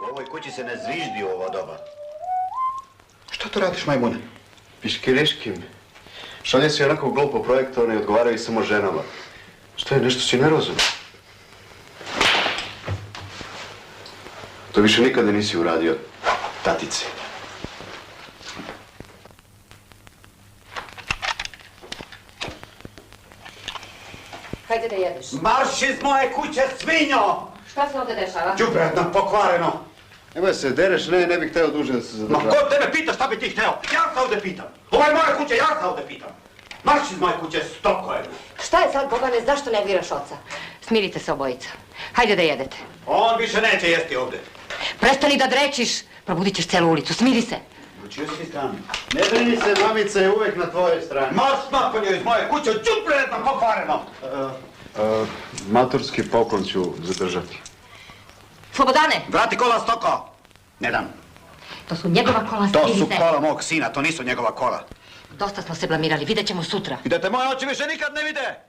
U ovoj kući se ne zviždi u ovo doba. Što to radiš, majmune? Piškiriškim. Šalje se onako glupo projektovno i odgovaraju samo ženama. Što je, nešto si nervozan? To više nikada nisi uradio, tatice. Hajde da jedeš. Marš iz moje kuće, svinjo! Šta se ovdje dešava? Đubretno, pokvareno. Nemoj se dereš, ne bih hteo duže da se Ma zadržava. ko tebe pita šta bi ti hteo? Ja se ovdje pitam. Ovo je moja kuća, ja se ovdje pitam. Marš iz moje kuće, stoko jedno. Šta je sad, Bogane, zašto ne diraš oca? Smirite se obojica. Hajde da jedete. On više neće jesti ovdje. Prestani da drečiš. Probudit ćeš celu ulicu. Smiri se. U čiju si stranu? Ne brini se, mamica je uvek na tvojoj strani. Marš napolje iz moje kuće, đubretno, pokvareno. Maturski poklon ću zadržati. Slobodane! Vrati kola, stoko. Ne dam. To su njegova kola, To smiri su se. kola mog sina, to nisu njegova kola. Dosta smo se blamirali, vidjet ćemo sutra. I da te moje oči više nikad ne vide.